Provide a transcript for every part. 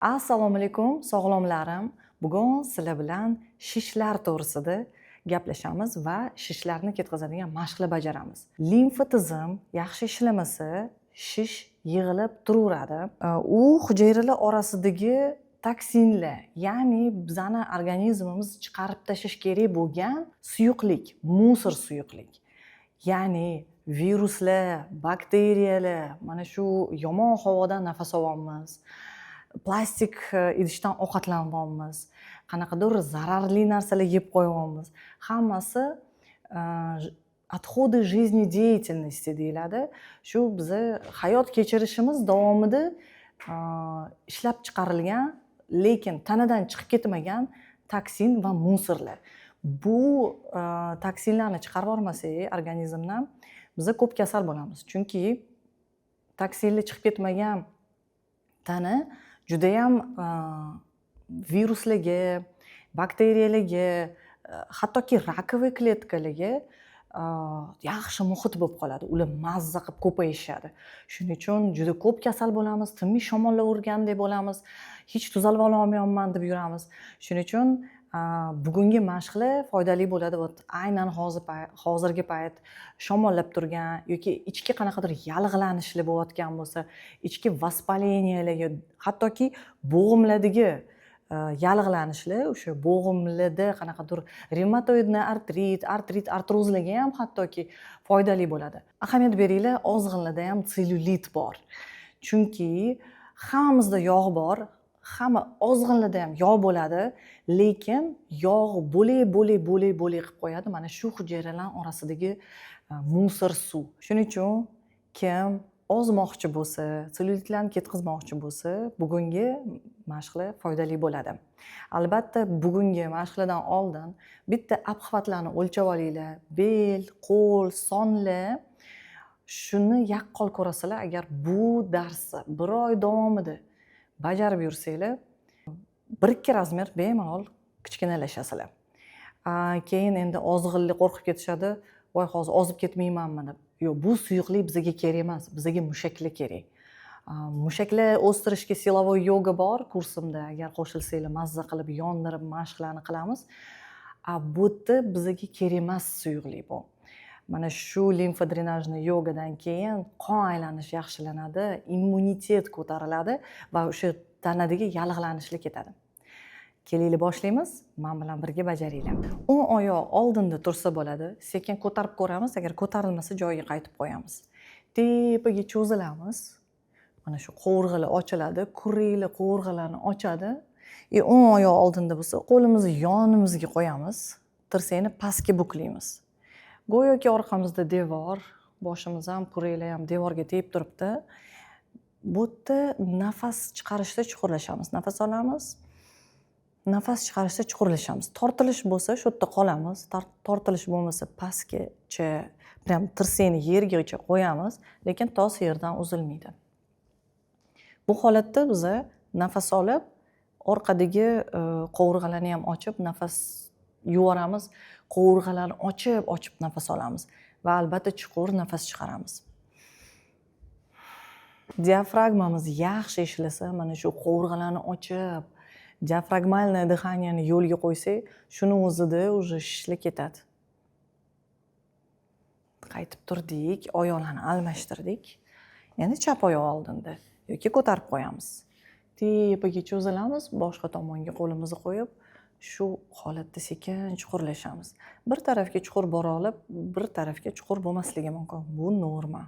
Assalomu alaykum, sog'lomlarim. Bugun sizlar bilan shishlar to'g'risida gaplashamiz va shishlarni ketkazadigan mashqlar bajaramiz. Limfa tizim yaxshi ishlamasa, shish yig'ilib turaveradi. U hujayralar orasidagi toksinlar, ya'ni bizani organizmimiz chiqarib tashlash kerak bo'lgan suyuqlik, musor suyuqlik. Ya'ni viruslar, bakteriyalar, mana shu yomon havodan nafas olyapmiz. Plastik idishdan ovqatlanyapmiz, qanaqadir zararli narsalar yeb qo'yyapmiz. Hammasi отходы жизнедеятельности deyiladi. Shu bizni hayot kechirishimiz davomida ishlab chiqarilgan, lekin tanadan chiqib ketmagan toksin va musorlar. Bu toksinlarni chiqarib yubormasak organizmdan biz ko'p kasal bo'lamiz. Chunki toksinlar chiqib ketmagan tana judayam viruslarga, bakteriyalarga, hattoki rakoviy kletkalarga yaxshi muhit bo'lib qoladi. Ular mazza qilib ko'payishadi. Shuning uchun juda ko'p kasal bo'lamiz, timiy shamollar urgandek bo'lamiz, hech tuzalib olmayapman deb yuramiz. Shuning uchun bugungi mashqlar foydali bo'ladi. Aynan hozirgi payt shamollab turgan yoki ichki qanaqadir yallig'lanishlar bo'layotgan bo'lsa, ichki vaspaleniyalarga, hattoki bo'g'imlardagi yallig'lanishlar, o'sha bo'g'imlarda qanaqadir revmatoidni artrozlarga ham hattoki foydali bo'ladi. Ahamiyat beringlar, ozg'inlarda ham sellyulit bor. Chunki hammamizda yog' bor, hamma ozg'inlarda ham yog' bo'ladi, lekin yog' bo'lak qilib qo'yadi mana shu hujayralar orasidagi musor suv. Shuning uchun kim ozmoqchi bo'lsa, sellyulitlarni ketkazmoqchi bo'lsa, bugungi mashqlar foydali bo'ladi. Albatta, bugungi mashqlardan oldin bitta obxvatlarni o'lchab olinglar. Bel, qo'l, sonlar. Shuni yaqqol ko'rasizlar, agar bu darsni 1 oy davomida bajarib yursanglar, 1-2 razmer bemalol kichkinalashasizlar. Keyin endi ozg'inlik qo'rqib ketishadi. Voy, hozir ozib ketmaymanmi deb. Yo'q, bu suyuqlik bizga kerak emas, bizga mushaklar kerak. Mushaklar o'stirishga silovoy yoga bor kursimda, agar qo'shilsanglar mazza qilib yondirib mashqlarni qilamiz. Bu yerda bizga kerak emas suyuqlik bu. Mana shu limfa drenajni yogadan keyin qon aylanishi yaxshilanadi, immunitet ko'tariladi va o'sha tanadagi yallig'lanishlar ketadi. Kelinglar boshlaymiz, men bilan birga bajaringlar. O'ng oyoq oldinda tursa bo'ladi, sekin ko'tarib ko'ramiz, agar ko'tarilmasa joyiga qaytib qo'yamiz. Tepaga cho'zilamiz. Mana shu qovurg'alar ochiladi, kuraklar qovurg'alarni ochadi. O'ng oyoq oldinda bo'lsa, qo'limizni yonimizga qo'yamiz, tirsakni pastga buklaymiz. Go'yoki orqamizda devor, boshimiz ham, kuraklar ham devorga tegib turibdi. Bu yerda nafas chiqarishda chuqurlashamiz. Nafas olamiz. Nafas chiqarishda chuqurlashamiz. Tortilish bo'lsa, shu yerda qolamiz. Tortilish bo'lmasa, pastgacha, prям tirsakni yergacha qo'yamiz, lekin tos yerdan uzilmaydi. Bu holatda biz nafas olib, orqadagi qovurg'alarni ham ochib, nafas yuboramiz. Qovurg'alarni ochib nafas olamiz va albatta chuqur nafas chiqaramiz. Diafragmamiz yaxshi ishlasa, mana shu qovurg'alarni ochib, diafragmalniy dixaniyani yo'lga qo'ysak, shuni o'zida уже shishlar ketadi. Qaytib turdik, oyoqlarni almashtirdik. Endi chap oyoq oldinda yoki ko'tarib qo'yamiz. Tepaga cho'zilamiz, boshqa tomonga qo'limizni qo'yib, shu holatda sekin chuqurlashamiz. Bir tarafga chuqur bora olib, bir tarafga chuqur bo'lmasligi mumkin. Bu norma.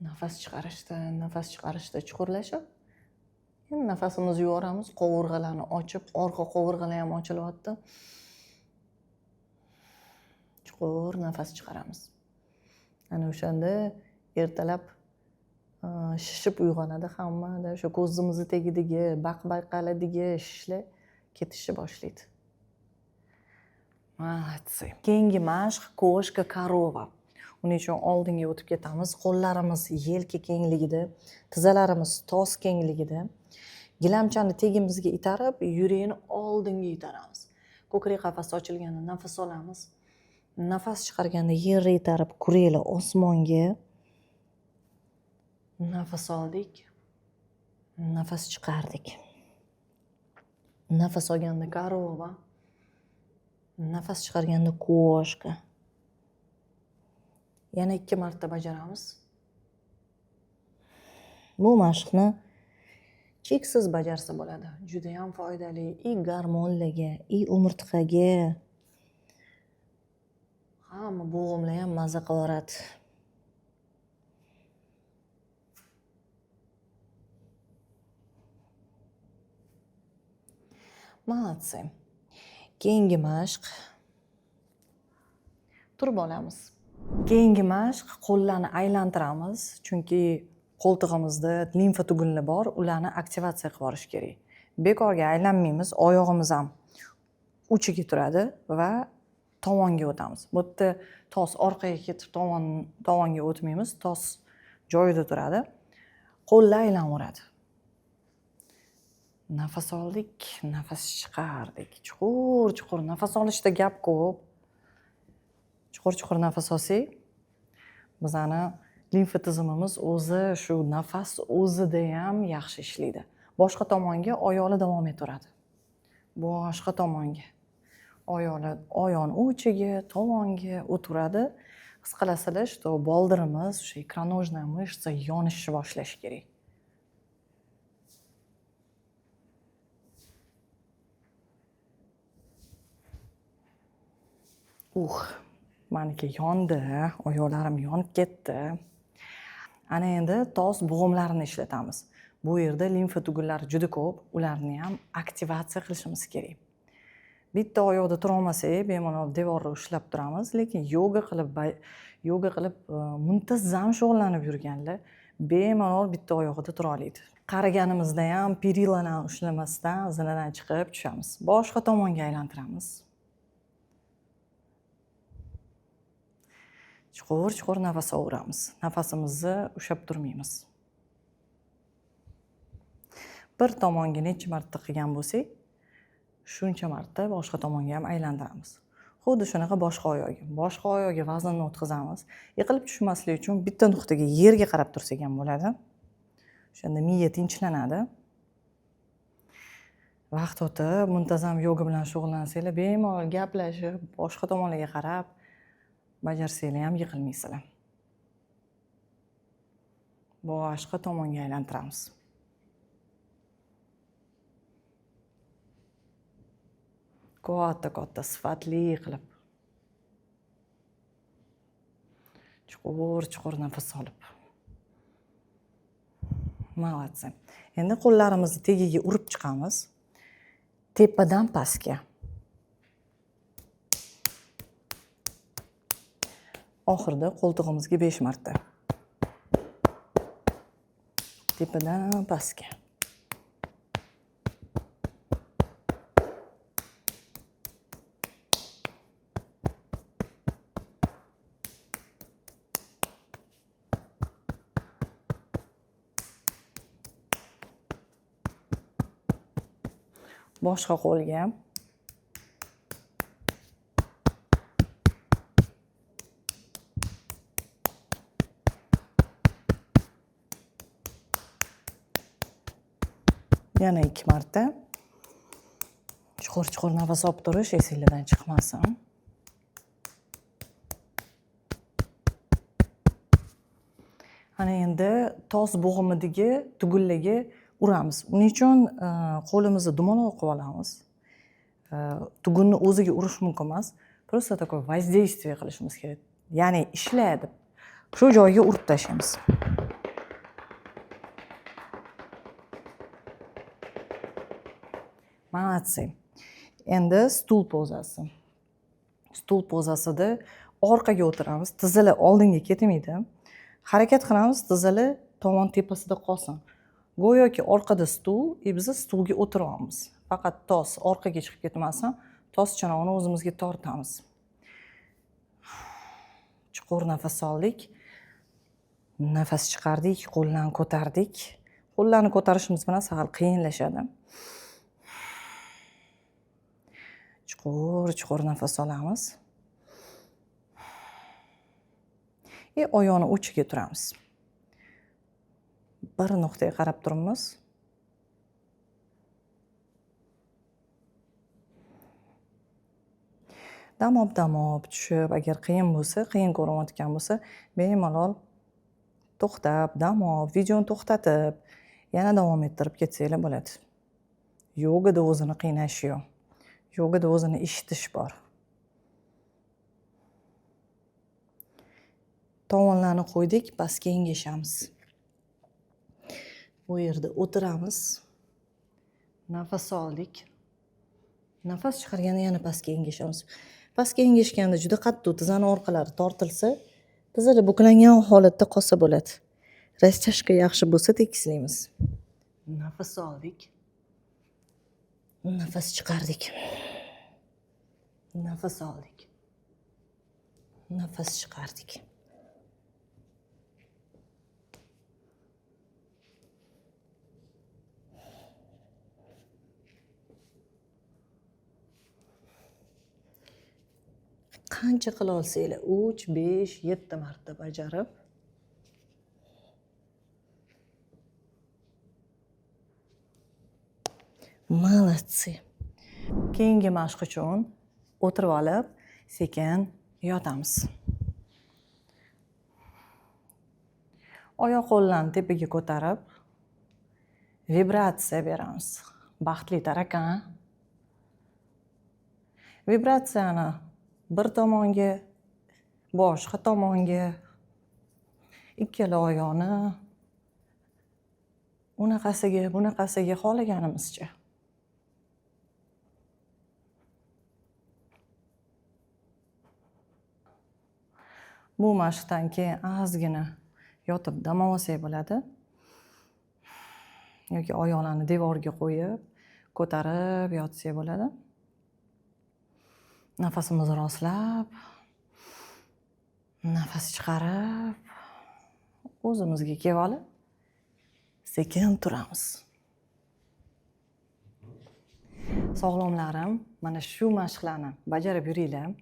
Nafas chiqarishda chuqurlashib, endi nafasimizni yuboramiz, qovurg'alarni ochib, orqa qovurg'alar ham ochilyapti. Chuqur nafas chiqaramiz. Ana o'shanda ertalab shishib uyg'onadi hammada, o'sha ko'zimizni tagidagi, baq-baqaladagi shishlar ketishni boshlaydi. Молодцы. Keyingi mashq ko'shka korova. Uning uchun oldinga o'tib ketamiz. Qo'llarimiz yelka kengligida, tizzalarimiz tos kengligida. Gilamchani tagimizga itarib, yurakni oldinga itaramiz. Ko'krak qafasi ochilganda nafas olamiz. Nafas chiqarganda yerni itarib, kuraklar osmonga. Nafas oldik. Nafas chiqardik. Nafas olganda korova. Nafas chiqarganda ko'shka. Yana 2 marta bajaramiz. Bu mashqni cheksiz bajarsa bo'ladi. Juda ham foydali i gormonlarga, i umurtqaga. Hamma bo'g'imlar ham maza qilaveradi. Молодцы. Keyingi mashq. Turib olamiz. Keyingi mashq qo'llarni aylantiramiz, chunki qo'ltig'imizda limfa tugunlar bor, ularni aktivatsiya qilib yuborish kerak. Bekorga aylanmaymiz, oyog'imiz ham uchiga turadi va tovonga o'tamiz. Bu yerda tos orqaga ketib tovonga o'tmaymiz, tos joyida turadi. Qo'llar aylanveradi. Nafas oldik, nafas chiqardik. Chuqur nafas olishda gap ko'p. Chuqur nafas olsak, bizani limfa tizimimiz o'zi shu nafas o'zida ham yaxshi ishlaydi. Boshqa tomonga oyoqlar davom etaveradi. Boshqa tomonga. Oyoqni uchiga, tovonga o'tiradi. His qilasizlar, что boldirimiz, o'sha икроножная мышца yonishni boshlashi kerak. Meniki yondi, oyoqlarim yonib ketdi. Ana endi tos bo'g'imlarini ishlatamiz. Bu yerda limfa tugunlari juda ko'p, ularni ham aktivatsiya qilishimiz kerak. Bitta oyoqda tura olmasak, bemalol devorni ushlab turamiz, lekin yoga qilib muntazam shug'ullanib yurganlar bemalol bitta oyog'ida tura oladi. Qariganimizda ham perilalarni ushlamasdan zinadan chiqib tushamiz. Boshqa tomonga aylantiramiz. Chuqur nafas olaveramiz. Nafasimizni ushlab turmaymiz. Bir tomonga necha marta qilgan bo'lsak, shuncha marta boshqa tomonga ham aylantiramiz. Xuddi shunaqa boshqa oyog'iga vaznni o'tkazamiz. Yiqilib tushmaslik uchun bitta nuqtaga yerga qarab tursak ham bo'ladi. O'shanda miya tinchlanadi. Vaqt o'tib, muntazam yoga bilan shug'ullansanglar, bemalol gaplashib, boshqa tomonlarga qarab bajarsanglar ham yiqilmaysizlar. Boshqa tomonga aylantiramiz. Katta sifatli qilib. Chuqur nafas olib. Молодцы. Endi qo'llarimizni tagiga urib chiqamiz. Tepadan pastga. Oxirida qo'ltig'imizga 5 marta. Tepadan pastga. Boshqa qo'lga. Yana 2 marta. Chuqur nafas olib turish esingizdan chiqmasin. Ana endi tos bo'g'imidagi tugunlarga uramiz. Uning uchun qo'limizni dumaloq qilib olamiz. Tugunni o'ziga urish mumkin emas. Просто такое воздействие qilishimiz kerak. Ya'ni ishlaydi. Shu joyga urib tashlaymiz. Молодцы. Endi stul pozasi. Stul pozasida orqaga o'tiramiz. Tizzlar oldinga ketmaydi. Harakat qilamiz, tizzlar tovon tepasida qolsin. Go'yoki orqada stul, biz stulga o'tiramiz. Faqat tos orqaga chiqib ketmasin, tos chanog'ini o'zimizga tortamiz. Chuqur nafas oldik. Nafas chiqardik, qo'llarni ko'tardik. Qo'llarni ko'tarishimiz bilan sal qiyinlashadi. Chuqur nafas olamiz. Oyoqni uchiga turamiz. Bir nuqtaga qarab turamiz. Damob tushib, agar qiyin bo'lsa, qiyin ko'rinayotgan bo'lsa, bemalol to'xtab, dam olib, videoni to'xtatib, yana davom ettirib ketsanglar bo'ladi. Yogada o'zini qiynash yo'q. Yogada o'zini eshitish bor. Tovonlarni qo'ydik, pastga engashamiz. Bu yerda o'tiramiz. Nafas oldik. Nafas chiqarganda yana pastga engashamiz. Pastga engashganda juda qattiq tizzani orqalari tortilsa, tizzada buklangan holatda qolsa bo'ladi. Raschashka yaxshi bo'lsa tekislaymiz. Nafas oldik. Nafas chiqardik. Nafas oldik. Nafas chiqardik. Qancha qila olsanglar, 3, 5, 7 marta bajarib Молодцы. Keyingi mashq uchun o'tirib olib, sekin yotamiz. Oyoq qo'llarni tepaga ko'tarib, vibratsiya beramiz. Baxtli tarakan. Vibratsiyani bir tomonga, boshqa tomonga, ikkala oyoqni unaqasiga, bunaqasiga xohlaganimizcha. Bu mashqdan keyin ozgina yotib dam olsak bo'ladi. Yoki oyoqlarni devorga qo'yib, ko'tarib yotsak bo'ladi. Nafasimizni rostlab, nafas chiqarib, o'zimizga kelib olib, sekin turamiz. Sog'lomlarim, mana shu mashqlarni bajarib yuringlar.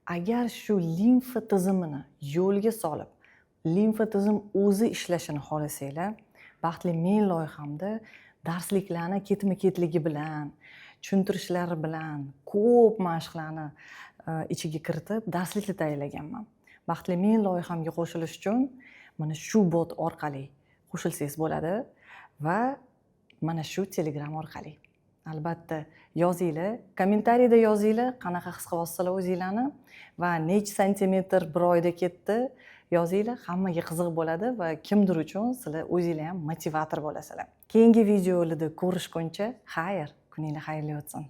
Agar shu limfa tizimini yo'lga solib, limfa tizim o'zi ishlashini xohlasanglar, Baxtli men loyihamda darsliklarni ketma-ketligi bilan, tushuntirishlari bilan ko'p mashqlarni ichiga kiritib, darsliklar tayyorlaganman. Baxtli men loyihamga qo'shilish uchun mana shu bot orqali qo'shilsangiz bo'ladi va mana shu Telegram orqali. Albatta yozinglar, kommentariyda yozinglar, qanaqa his qilyapsizlar o'zinglarni va necha santimetr bir oyda ketdi yozinglar, hammaga qiziq bo'ladi va kimdir uchun sizlar o'zinglar ham motivator bo'lasizlar. Keyingi videolarda ko'rishguncha, xayr, kuninglar xayrli o'tsin.